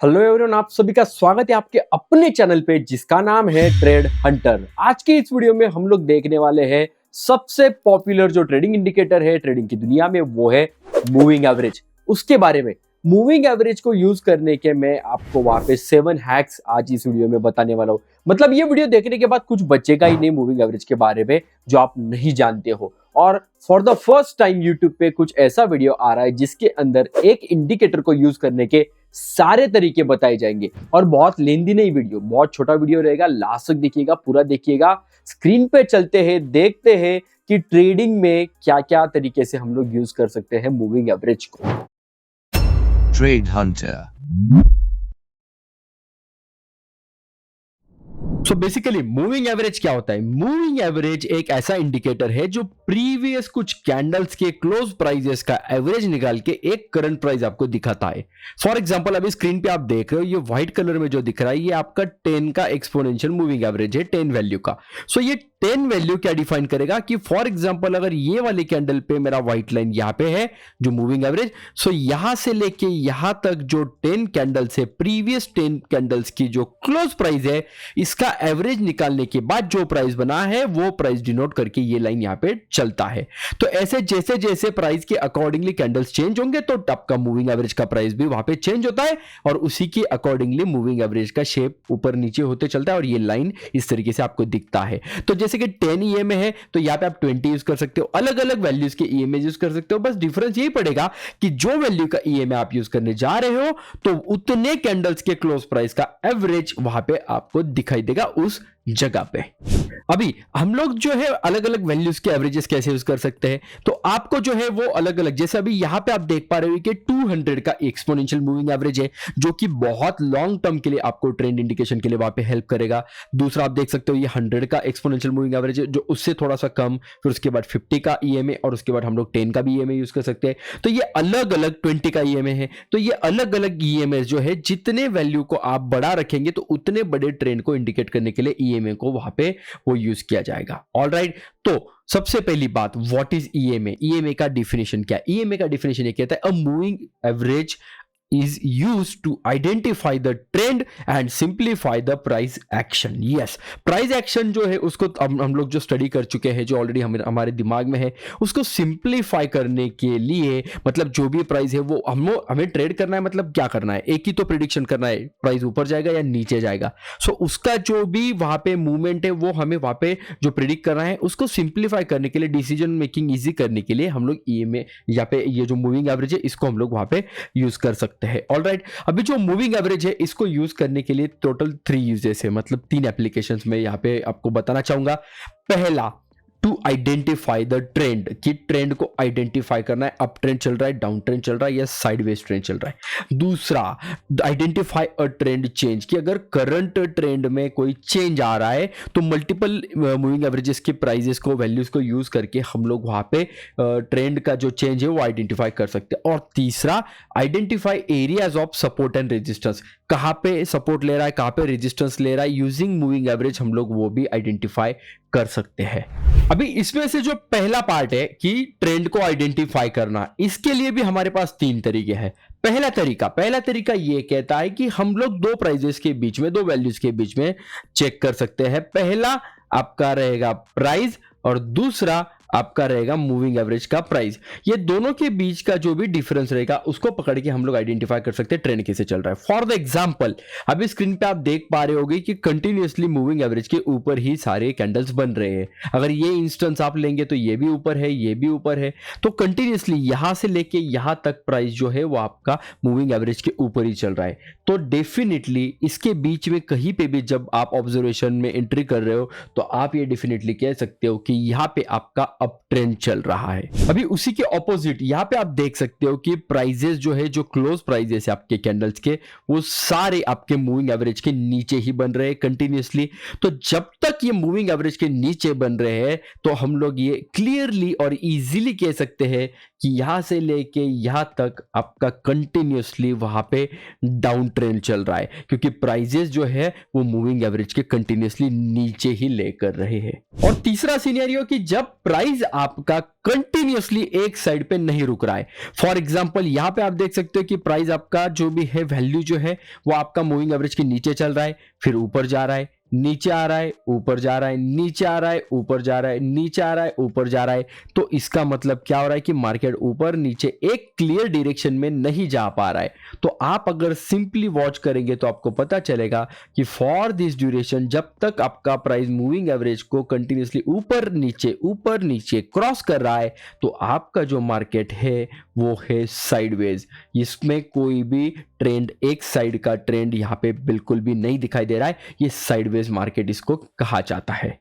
Hello everyone, आप सभी का स्वागत है आपके अपने चैनल पे जिसका नाम है ट्रेड हंटर। आज की इस वीडियो में हम लोग देखने वाले हैं सबसे पॉपुलर जो ट्रेडिंग इंडिकेटर है ट्रेडिंग की दुनिया में, वो है मूविंग एवरेज। उसके बारे में मूविंग एवरेज को यूज करने के मैं आपको वहां पे 7 हैक्स आज इस वीडियो में बताने वाला हूं। मतलब ये वीडियो देखने के बाद कुछ बचेगा ही नहीं मूविंग एवरेज के बारे में जो आप नहीं जानते हो। और for the first time YouTube पे कुछ ऐसा वीडियो आ रहा है जिसके अंदर एक इंडिकेटर को यूज करने के सारे तरीके बताए जाएंगे। और बहुत लेंदी नहीं वीडियो, बहुत छोटा वीडियो रहेगा। लास्ट तक देखिएगा, पूरा देखिएगा। स्क्रीन पे चलते हैं, देखते हैं कि ट्रेडिंग में क्या क्या तरीके से हम लोग यूज कर सकते हैं मूविंग एवरेज को। Trade Hunter. So basically moving average क्या होता है? मूविंग एवरेज एक ऐसा इंडिकेटर है जो प्रीवियस कुछ कैंडल्स के क्लोज प्राइजेस का एवरेज निकाल के एक करंट प्राइस आपको दिखाता है। फॉर एग्जांपल अभी स्क्रीन पे आप देख रहे हो, ये व्हाइट कलर में जो दिख रहा है ये आपका 10 का एक्सपोनेंशियल मूविंग एवरेज है, 10 वैल्यू का। सो ये 10 वैल्यू क्या डिफाइन करेगा कि फॉर एग्जांपल अगर ये वाली कैंडल पे मेरा व्हाइट लाइन यहां पे है जो मूविंग एवरेज, सो यहां से लेके यहां तक जो 10 कैंडल्स है, प्रीवियस 10 कैंडल्स की जो क्लोज प्राइस है, इसका एवरेज निकालने के बाद जो प्राइस बना है वो प्राइस डिनोट करके ये लाइन यहां पे चलता है। तो ऐसे जैसे जैसे प्राइस के अकॉर्डिंगली कैंडल्स चेंज होंगे तो टप का मूविंग एवरेज का प्राइस भी वहां पे चेंज होता है और उसी के अकॉर्डिंगली मूविंग एवरेज का शेप ऊपर नीचे होते चलता है और ये लाइन इस तरीके से आपको दिखता है। तो जैसे कि 10 ईएमए है तो यहां पे आप 20 यूज कर सकते हो, अलग अलग वैल्यूज के ईएमए यूज कर सकते हो। बस डिफरेंस यही पड़ेगा कि जो वैल्यू का ईएमए आप यूज करने जा रहे हो तो उतने कैंडल्स के क्लोज प्राइस का एवरेज वहां पे आपको दिखाई देगा उस जगह पे। अभी हम लोग जो है अलग अलग वैल्यूज के एवरेजेस कैसे यूज कर सकते हैं, तो आपको जो है वो अलग अलग, जैसे अभी यहां पे आप देख पा रहे हो कि 200 का एक्सपोनेंशियल मूविंग एवरेज है जो कि बहुत लॉन्ग टर्म के लिए आपको ट्रेंड इंडिकेशन के लिए वहां पे हेल्प करेगा। दूसरा आप देख सकते हो ये 100 का एक्सपोनेंशियल मूविंग एवरेज है जो उससे थोड़ा सा कम, फिर उसके बाद 50 का ईएमए और उसके बाद हम लोग 10 का भी ईएमए यूज कर सकते हैं। तो ये अलग अलग 20 का ईएमए है, तो ये अलग अलग ईएमए जो है जितने वैल्यू को आप बड़ा रखेंगे तो उतने बड़े ट्रेंड को इंडिकेट करने के लिए ईएमए को वहां पे वो यूज किया जाएगा। ऑलराइट, तो सबसे पहली बात, व्हाट इज ईएमए? ईएमए का डिफिनेशन क्या है? ईएमए का डिफिनेशन ये कहता है a moving average is used to identify the trend and simplify the price action. Yes, price action जो है उसको हम लोग जो स्टडी कर चुके हैं, जो ऑलरेडी हमारे दिमाग में है, उसको सिंप्लीफाई करने के लिए, मतलब जो भी प्राइस है वो हमें ट्रेड करना है। मतलब क्या करना है? एक ही तो प्रिडिक्शन करना है, प्राइस ऊपर जाएगा या नीचे जाएगा। सो उसका जो भी वहां पे मूवमेंट है वो हमें वहां पे जो प्रिडिक्ट करना है उसको सिंप्लीफाई करने के लिए, डिसीजन मेकिंग इजी करने के लिए हम लोग ईएमए या पे ये जो मूविंग एवरेज है इसको हम लोग वहां पे यूज कर सकते हैं। ऑलराइट, अभी जो मूविंग एवरेज है इसको यूज करने के लिए टोटल 3 यूजेस है, मतलब 3 एप्लीकेशंस में यहाँ पे आपको बताना चाहूंगा। पहला, टू आइडेंटिफाई द ट्रेंड, कि ट्रेंड को आइडेंटिफाई करना है, अप ट्रेंड चल रहा है, डाउन ट्रेंड चल रहा है या साइडवेज ट्रेंड चल रहा है। दूसरा, आइडेंटिफाई अ ट्रेंड चेंज, कि अगर करंट ट्रेंड में कोई चेंज आ रहा है तो मल्टीपल मूविंग एवरेजेस के प्राइजेस को, वैल्यूज को यूज करके हम लोग वहां पे ट्रेंड का जो चेंज है वो आइडेंटिफाई कर सकते हैं। और तीसरा, identify areas of support and resistance, कहां पे सपोर्ट ले रहा है, कहां पे रेजिस्टेंस ले रहा है, यूजिंग मूविंग एवरेज हम लोग वो भी आइडेंटिफाई कर सकते हैं। अभी इसमें से जो पहला पार्ट है कि ट्रेंड को आइडेंटिफाई करना, इसके लिए भी हमारे पास 3 तरीके हैं। पहला तरीका ये कहता है कि हम लोग 2 प्राइजेस के बीच में, 2 वैल्यूज के बीच में चेक कर सकते हैं। पहला आपका रहेगा प्राइस और दूसरा आपका रहेगा मूविंग एवरेज का प्राइस। ये दोनों के बीच का जो भी डिफरेंस रहेगा उसको पकड़ के हम लोग आइडेंटिफाई कर सकते हैं ट्रेंड कैसे चल रहा है। फॉर द एग्जांपल, अभी स्क्रीन पे आप देख पा रहे होगे कि कंटिन्यूअसली मूविंग एवरेज के ऊपर ही सारे कैंडल्स बन रहे हैं। अगर ये इंस्टेंस आप लेंगे तो ये भी ऊपर है, ये भी ऊपर है, तो कंटिन्यूअसली यहां से लेके यहां तक प्राइस जो है वो आपका मूविंग एवरेज के ऊपर ही चल रहा है। तो डेफिनेटली इसके बीच में कहीं पे भी जब आप ऑब्जर्वेशन में एंट्री कर रहे हो तो आप ये डेफिनेटली कह सकते हो कि यहां पे आपका अप ट्रेंड चल रहा है। अभी उसी के ऑपोजिट यहां पे आप देख सकते हो कि प्राइजेस जो है, जो क्लोज प्राइजेस है आपके कैंडल्स के, वो सारे आपके मूविंग एवरेज के नीचे ही बन रहे हैं कंटिन्यूअसली। तो जब तक ये मूविंग एवरेज के नीचे बन रहे हैं तो हम लोग ये क्लियरली और इजीली कह सकते हैं कि यहाँ से लेके यहाँ तक आपका कंटिन्यूसली वहाँ पे डाउन ट्रेंड चल रहा है, क्योंकि प्राइजेस जो है वो मूविंग एवरेज के कंटिन्यूसली नीचे ही लेकर रहे हैं। और तीसरा सिनेरियो कि जब प्राइस आपका कंटिन्यूसली एक साइड पे नहीं रुक रहा है। फॉर एग्जांपल यहाँ पे आप देख सकते हो कि प्राइस आपका जो भी है वैल्यू जो है वो आपका मूविंग एवरेज के नीचे चल रहा है, फिर ऊपर जा रहा है, नीचे आ रहा है, ऊपर जा रहा है, नीचे आ रहा है, ऊपर जा रहा है, नीचे आ रहा है, ऊपर जा रहा है। तो इसका मतलब क्या हो रहा है कि मार्केट ऊपर नीचे एक क्लियर डायरेक्शन में नहीं जा पा रहा है। तो आप अगर सिंपली वॉच करेंगे तो आपको पता चलेगा कि फॉर दिस ड्यूरेशन जब तक आपका प्राइस मूविंग एवरेज को कंटिन्यूसली ऊपर नीचे क्रॉस कर रहा है तो आपका जो मार्केट है वो है साइडवेज। इसमें कोई भी ट्रेंड, एक साइड का ट्रेंड यहाँ पे बिल्कुल भी नहीं दिखाई दे रहा है। ये साइडवेज मार्केट इसको कहा जाता है।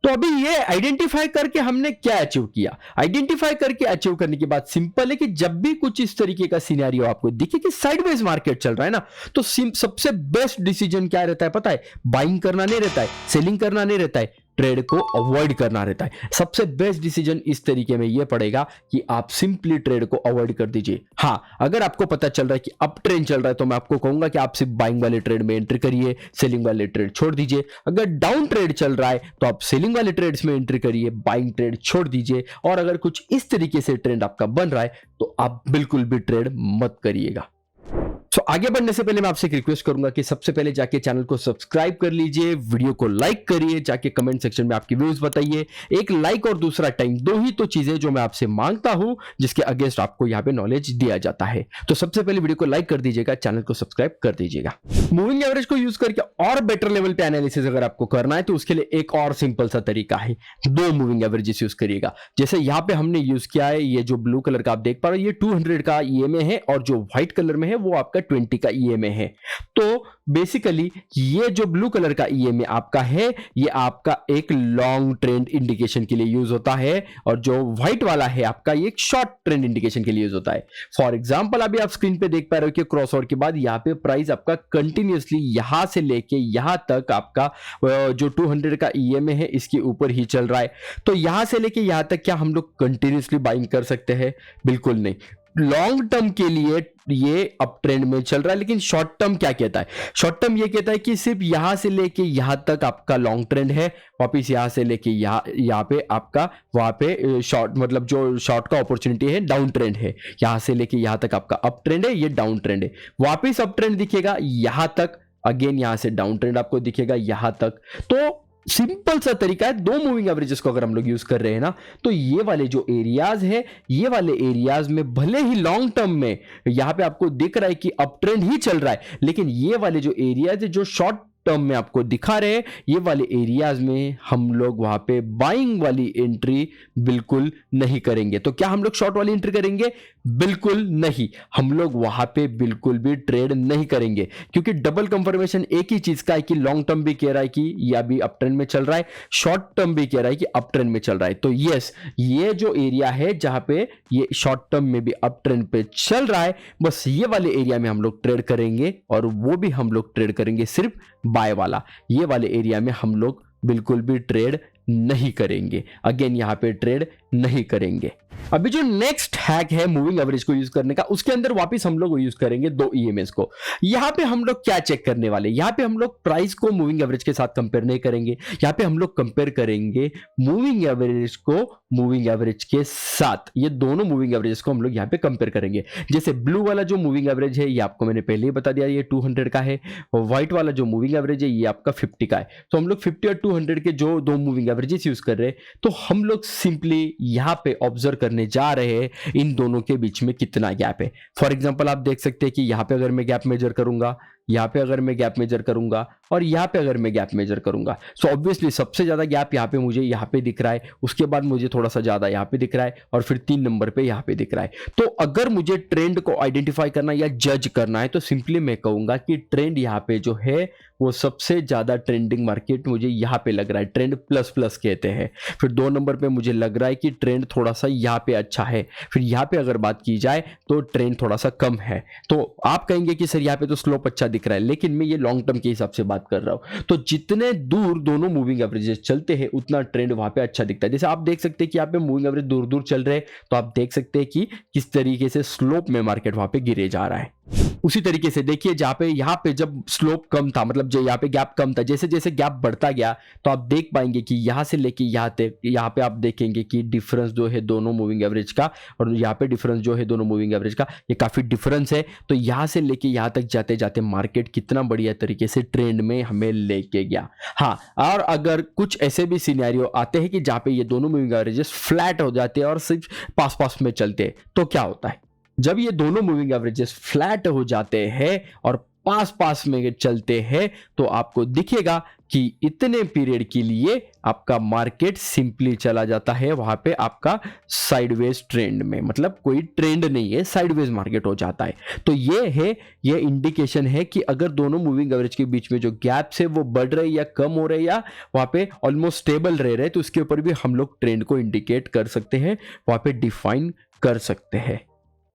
तो अभी ये आइडेंटिफाई करके हमने क्या अचीव किया? आइडेंटिफाई करके अचीव करने की बात सिंपल है कि जब भी कुछ इस तरीके का सिनेरियो आपको दिखे कि साइडवेज मार्केट चल रहा है ना, तो सबसे बेस्ट डिसीजन क्या रहता है पता है? बाइंग करना नहीं रहता है, सेलिंग करना नहीं रहता है, ट्रेड को अवॉइड करना रहता है। सबसे बेस्ट डिसीजन इस तरीके में यह पड़ेगा कि आप सिंपली ट्रेड को अवॉइड कर दीजिए। हां, अगर आपको पता चल रहा है कि अप ट्रेंड चल रहा है तो मैं आपको कहूंगा कि आप सिर्फ बाइंग वाले ट्रेड में एंट्री करिए, सेलिंग वाले ट्रेड छोड़ दीजिए। अगर डाउन ट्रेड चल रहा है तो आप सेलिंग वाले ट्रेड्स में एंट्री करिए, बाइंग ट्रेड छोड़ दीजिए। और अगर कुछ इस तरीके से ट्रेंड आपका बन रहा है तो आप बिल्कुल भी ट्रेड मत करिएगा। आगे बढ़ने से पहले मैं आपसे एक रिक्वेस्ट करूंगा कि सबसे पहले जाके चैनल को सब्सक्राइब कर लीजिए, वीडियो को लाइक करिए, जाके कमेंट सेक्शन में आपकी व्यूज बताइए। एक लाइक और दूसरा टाइम, दो ही तो चीजें जो मैं आपसे मांगता हूं जिसके अगेंस्ट आपको यहाँ पे नॉलेज दिया जाता है। तो सबसे पहले वीडियो को लाइक कर दीजिएगा, चैनल को सब्सक्राइब कर दीजिएगा। मूविंग एवरेज को यूज करके और बेटर लेवल पे एनालिसिस अगर आपको करना है तो उसके लिए एक और सिंपल सा तरीका है, दो मूविंग एवरेजेस यूज करिएगा। जैसे यहाँ पे हमने यूज किया है, ये जो ब्लू कलर का आप देख पा रहे हो ये 200 का ईएमए है और जो व्हाइट कलर में है वो आपका 20 का ईएमए है। तो बेसिकली ये जो ब्लू कलर का ईएमए आपका है ये आपका एक लॉन्ग ट्रेंड इंडिकेशन के लिए यूज होता है और जो व्हाइट वाला है आपका ये एक शॉर्ट ट्रेंड इंडिकेशन के लिए यूज होता है। फॉर एग्जांपल अभी आप स्क्रीन पे देख पा रहे हो कि क्रॉसओवर के बाद यहाँ पे प्राइस आपका कंटिन्यूअसली यहां से लेके यहां तक आपका जो 200 का ईएमए है इसके ऊपर ही चल रहा है। तो यहां से लेके यहां तक क्या हम लोग कंटिन्यूअसली बाइंग कर सकते हैं? बिल्कुल नहीं। लॉन्ग टर्म के लिए ये अप ट्रेंड में चल रहा है, लेकिन शॉर्ट टर्म क्या कहता है? शॉर्ट टर्म ये कहता है कि सिर्फ यहां से लेके यहां तक आपका लॉन्ग ट्रेंड है, वापिस यहां से लेके यहां पे आपका वहां पे शॉर्ट, मतलब जो शॉर्ट का अपॉर्चुनिटी है डाउन ट्रेंड है। यहां से लेके यहां तक आपका अप ट्रेंड है, ये डाउन ट्रेंड है। वापिस अप ट्रेंड दिखेगा यहां तक, अगेन यहां से डाउन ट्रेंड आपको दिखेगा यहां तक। तो सिंपल सा तरीका है, दो मूविंग एवरेजेस को अगर हम लोग यूज कर रहे हैं ना तो ये वाले जो एरियाज है, ये वाले एरियाज में भले ही लॉन्ग टर्म में यहां पे आपको दिख रहा है कि अप ट्रेंड ही चल रहा है, लेकिन ये वाले जो एरियाज है जो शॉर्ट टर्म में आपको दिखा रहे हैं, ये वाले एरियाज में हम लोग वहां पे बाइंग वाली एंट्री बिल्कुल नहीं करेंगे। तो क्या हम लोग शॉर्ट वाली एंट्री करेंगे? बिल्कुल नहीं, हम लोग वहां पे बिल्कुल भी ट्रेड नहीं करेंगे, क्योंकि डबल कंफर्मेशन एक ही चीज का है कि लॉन्ग टर्म भी कह रहा है कि ये अभी अप ट्रेंड में चल रहा है, शॉर्ट टर्म भी कह रहा है कि अप ट्रेंड में चल रहा है। तो यस, ये जो एरिया है जहां पे ये शॉर्ट टर्म में भी अप ट्रेंड पे चल रहा है, बस ये वाले एरिया में हम लोग ट्रेड करेंगे और वो भी हम लोग ट्रेड करेंगे सिर्फ बाय वाला। ये वाले एरिया में हम लोग बिल्कुल भी ट्रेड नहीं करेंगे, अगेन यहां पे ट्रेड नहीं करेंगे। अभी जो नेक्स्ट हैक है मूविंग एवरेज को यूज करने का, उसके अंदर वापस हम लोग यूज करेंगे दो ईएमएस को। यहां पे हम लोग क्या चेक करने वाले? यहां पे हम लोग प्राइस को मूविंग एवरेज के साथ कंपेयर नहीं करेंगे, यहां पे हम लोग कंपेयर करेंगे मूविंग एवरेज को मूविंग एवरेज के साथ। ये दोनों मूविंग एवरेज को हम लोग यहां पे कंपेयर करेंगे। जैसे ब्लू वाला जो मूविंग एवरेज है ये आपको मैंने पहले ही बता दिया, ये 200 का है, और व्हाइट वाला जो मूविंग एवरेज है ये आपका 50 का है। तो हम लोग 50 और 200 के जो दो मूविंग एवरेजेस यूज कर रहे हैं, तो हम लोग सिंपली यहां पे ऑब्जर्व करने जा रहे हैं इन दोनों के बीच में कितना गैप है। फॉर एग्जांपल आप देख सकते हैं कि यहां पे अगर मैं गैप मेजर करूंगा, यहां पे अगर मैं गैप मेजर करूंगा और यहां पे अगर मैं गैप मेजर करूंगा, सो ऑब्वियसली सबसे ज्यादा गैप यहां पे मुझे यहां पे दिख रहा है, उसके बाद मुझे थोड़ा सा ज्यादा यहां पे दिख रहा है और फिर 3 नंबर पे यहां पे दिख रहा है। तो अगर मुझे ट्रेंड को आइडेंटिफाई करना या जज करना है तो सिंपली मैं कहूंगा कि ट्रेंड यहां पे जो है वो सबसे ज्यादा ट्रेंडिंग मार्केट मुझे यहां पे लग रहा है, ट्रेंड प्लस प्लस कहते हैं। फिर 2 नंबर पे मुझे लग रहा है कि ट्रेंड थोड़ा सा यहां पे अच्छा है। फिर यहां पे अगर बात की जाए तो ट्रेंड थोड़ा सा कम है। तो आप कहेंगे कि सर यहां पे तो स्लोप अच्छा दिख दिख रहा है, लेकिन मैं ये लॉन्ग टर्म के हिसाब से बात कर रहा हूँ। तो जितने दूर दोनों मूविंग एवरेजेस चलते हैं उतना ट्रेंड वहां पे अच्छा दिखता है। जैसे आप देख सकते हैं कि यहाँ पे मूविंग एवरेज दूर दूर चल रहे हैं, तो आप देख सकते हैं कि किस तरीके से स्लोप में मार्केट वहां पे गिरे जा रहा है। उसी तरीके से देखिए जहां पे यहाँ पे जब स्लोप कम था, मतलब जो यहाँ पे गैप कम था, जैसे जैसे गैप बढ़ता गया तो आप देख पाएंगे कि यहाँ से लेके यहाँ तक, यहाँ पे आप देखेंगे कि डिफरेंस जो है दोनों मूविंग एवरेज का और यहाँ पे डिफरेंस जो है दोनों मूविंग एवरेज का, ये काफी डिफरेंस है। तो यहाँ से लेके यहाँ तक जाते जाते मार्केट कितना बढ़िया तरीके से ट्रेंड में हमें लेके गया। हाँ, और अगर कुछ ऐसे भी सिनेरियो आते हैं कि जहाँ पे ये दोनों मूविंग एवरेजेस फ्लैट हो जाते हैं और सिर्फ पास पास में चलते हैं, तो क्या होता है? जब ये दोनों मूविंग एवरेजेस फ्लैट हो जाते हैं और पास पास में चलते हैं तो आपको दिखेगा कि इतने पीरियड के लिए आपका मार्केट सिंपली चला जाता है वहां पे आपका साइडवेज ट्रेंड में, मतलब कोई ट्रेंड नहीं है, साइडवेज मार्केट हो जाता है। तो ये इंडिकेशन है कि अगर दोनों मूविंग एवरेज के बीच में जो गैप्स है वो बढ़ रहे या कम हो रहे या वहां पे ऑलमोस्ट स्टेबल रह रहे, तो उसके ऊपर भी हम लोग ट्रेंड को इंडिकेट कर सकते हैं, वहां पे डिफाइन कर सकते हैं।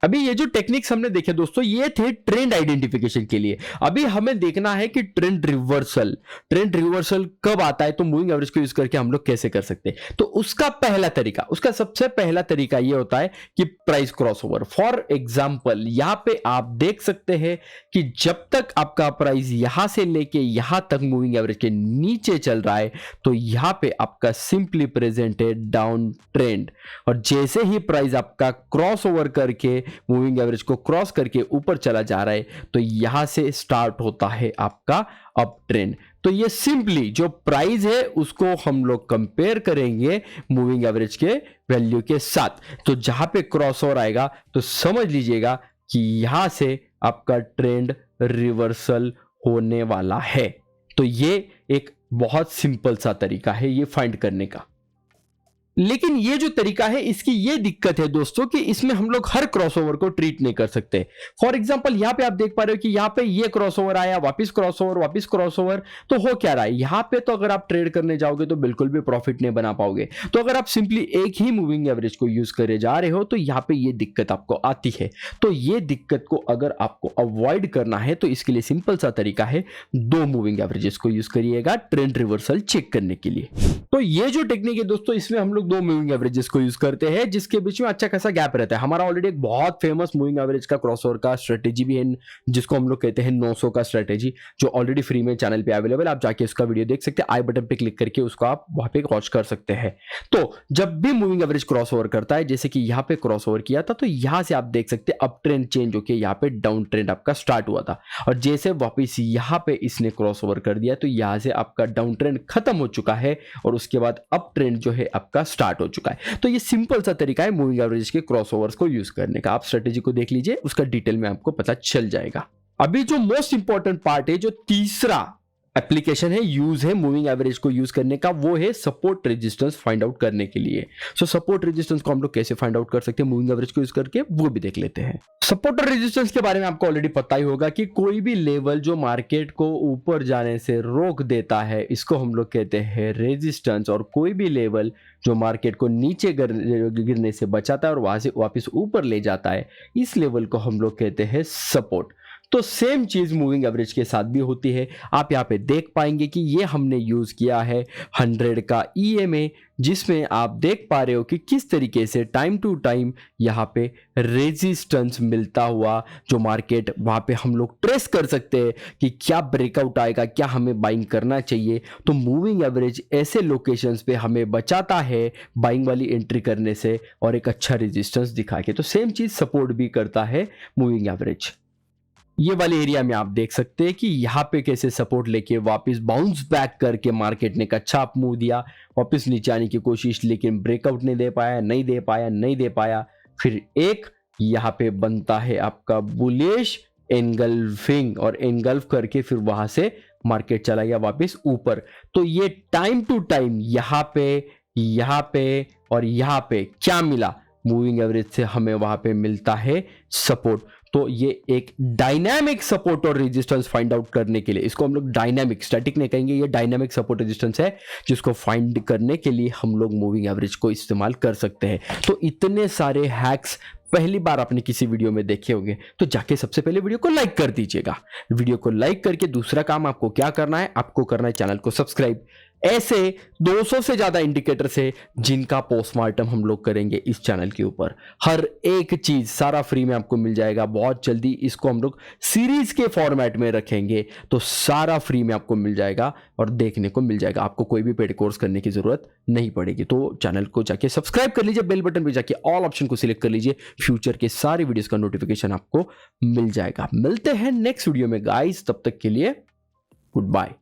अभी ये जो टेक्निक्स हमने देखे दोस्तों, ये थे ट्रेंड आइडेंटिफिकेशन के लिए। अभी हमें देखना है कि ट्रेंड रिवर्सल कब आता है, तो मूविंग एवरेज को यूज करके हम लोग कैसे कर सकते हैं। तो उसका सबसे पहला तरीका ये होता है कि प्राइस क्रॉसओवर। फॉर एग्जांपल यहां पे आप देख सकते हैं कि जब तक आपका प्राइस यहां से लेके यहां तक मूविंग एवरेज के नीचे चल रहा है, तो यहां पे आपका सिंपली प्रेजेंट है डाउन ट्रेंड, और जैसे ही प्राइस आपका क्रॉसओवर करके मूविंग एवरेज को क्रॉस करके ऊपर चला जा रहा है, तो यहां से स्टार्ट होता है आपका अप ट्रेंड। तो ये सिंपली जो प्राइस है उसको हम लोग कंपेयर करेंगे मूविंग एवरेज के वैल्यू के साथ। तो जहां पे क्रॉसओवर आएगा तो समझ लीजिएगा कि यहां से आपका ट्रेंड रिवर्सल होने वाला है। तो ये एक बहुत सिंपल सा तरीका है ये फाइंड करने का। लेकिन ये जो तरीका है इसकी ये दिक्कत है दोस्तों कि इसमें हम लोग हर क्रॉसओवर को ट्रीट नहीं कर सकते। फॉर एग्जांपल यहां पे आप देख पा रहे हो कि यहां पे ये क्रॉसओवर आया, वापस क्रॉसओवर, तो हो क्या रहा है यहां पे? तो अगर आप ट्रेड करने जाओगे तो बिल्कुल भी प्रॉफिट नहीं बना पाओगे। तो अगर आप सिंपली एक ही मूविंग एवरेज को यूज करे जा रहे हो तो यहां पे ये दिक्कत आपको आती है। तो ये दिक्कत को अगर आपको अवॉइड करना है तो इसके लिए सिंपल सा तरीका है, दो मूविंग एवरेजेस को यूज करिएगा ट्रेंड रिवर्सल चेक करने के लिए। तो ये जो टेक्निक है दोस्तों, इसमें हम लोग दो मूविंग एवरेजेस को यूज करते हैं जिसके बीच में अच्छा खासा गैप रहता है। हमारा ऑलरेडी एक बहुत फेमस मूविंग एवरेज का क्रॉसओवर का स्ट्रेटेजी भी है जिसको हम लोग कहते हैं 900 का स्ट्रेटेजी, जो ऑलरेडी फ्री में चैनल पे अवेलेबल, आप जाके उसका वीडियो देख सकते हैं। आई बटन पे क्लिक करके उसको आप वहां पे वॉच कर सकते हैं। तो जब भी मूविंग एवरेज क्रॉसओवर करता है, जैसे कि यहाँ पे क्रॉसओवर किया था, तो यहां से आप देख सकते हैं अप ट्रेंड चेंज होकर यहाँ पे डाउन ट्रेंड आपका स्टार्ट हुआ था, और जैसे वापिस यहाँ पे इसने क्रॉसओवर कर दिया तो यहां से आपका डाउन ट्रेंड खत्म हो चुका है और उसके बाद अप ट्रेंड जो है आपका स्टार्ट हो चुका है। तो ये सिंपल सा तरीका है मूविंग एवरेज के क्रॉसओवर्स को यूज करने का। आप स्ट्रेटेजी को देख लीजिए, उसका डिटेल में आपको पता चल जाएगा। अभी जो मोस्ट इंपॉर्टेंट पार्ट है, जो तीसरा एप्लीकेशन है, यूज है मूविंग एवरेज को यूज करने का, वो है सपोर्ट रेजिस्टेंस फाइंड आउट करने के लिए। सो सपोर्ट रेजिस्टेंस को हम लोग कैसे फाइंड आउट कर सकते हैं मूविंग एवरेज को यूज करके, वो भी देख लेते हैं। सपोर्ट और रेजिस्टेंस के बारे में आपको ऑलरेडी पता ही होगा कि कोई भी लेवल जो मार्केट को ऊपर जाने से रोक देता है, इसको हम लोग कहते हैं रेजिस्टेंस, और कोई भी लेवल जो मार्केट को नीचे गिरने से बचाता है और वहां से वापस ऊपर ले जाता है, इस लेवल को हम लोग कहते हैं सपोर्ट। तो सेम चीज मूविंग एवरेज के साथ भी होती है। आप यहाँ पे देख पाएंगे कि ये हमने यूज किया है 100 का EMA, जिसमें आप देख पा रहे हो कि किस तरीके से टाइम टू टाइम यहाँ पे रेजिस्टेंस मिलता हुआ, जो मार्केट वहाँ पे हम लोग ट्रेस कर सकते हैं कि क्या ब्रेकआउट आएगा, क्या हमें बाइंग करना चाहिए। तो मूविंग एवरेज ऐसे लोकेशंस पे हमें बचाता है बाइंग वाली एंट्री करने से और एक अच्छा रेजिस्टेंस दिखा के। तो सेम चीज सपोर्ट भी करता है मूविंग एवरेज। ये वाले एरिया में आप देख सकते हैं कि यहाँ पे कैसे सपोर्ट लेके वापस बाउंस बैक करके मार्केट ने एक अच्छा अप मूव दिया, वापस नीचे आने की कोशिश, लेकिन ब्रेकआउट नहीं दे पाया। फिर एक यहाँ पे बनता है आपका बुलिश एनगल्फिंग, और एनगल्फ करके फिर वहां से मार्केट चला गया वापस ऊपर। तो ये टाइम टू टाइम यहाँ पे और यहाँ पे क्या मिला, मूविंग एवरेज से हमें वहां पे मिलता है सपोर्ट। तो ये एक डायनामिक सपोर्ट और रेजिस्टेंस फाइंड आउट करने के लिए, इसको हम लोग डायनामिक, स्टैटिक नहीं कहेंगे, ये डायनामिक सपोर्ट रेजिस्टेंस है जिसको फाइंड करने के लिए हम लोग मूविंग एवरेज को इस्तेमाल कर सकते हैं। तो इतने सारे हैक्स पहली बार आपने किसी वीडियो में देखे होंगे तो जाके सबसे पहले वीडियो को लाइक कर दीजिएगा। वीडियो को लाइक करके दूसरा काम आपको क्या करना है, आपको करना है चैनल को सब्सक्राइब। ऐसे 200 से ज्यादा इंडिकेटर्स है जिनका पोस्टमार्टम हम लोग करेंगे इस चैनल के ऊपर। हर एक चीज सारा फ्री में आपको मिल जाएगा। बहुत जल्दी इसको हम लोग सीरीज के फॉर्मेट में रखेंगे तो सारा फ्री में आपको मिल जाएगा और देखने को मिल जाएगा। आपको कोई भी पेड कोर्स करने की जरूरत नहीं पड़ेगी। तो चैनल को जाके सब्सक्राइब कर लीजिए, बेल बटन पे जाके ऑल ऑप्शन को सिलेक्ट कर लीजिए। फ्यूचर के सारे वीडियोस का नोटिफिकेशन आपको मिल जाएगा। मिलते हैं नेक्स्ट वीडियो में गाइस, तब तक के लिए गुड बाय।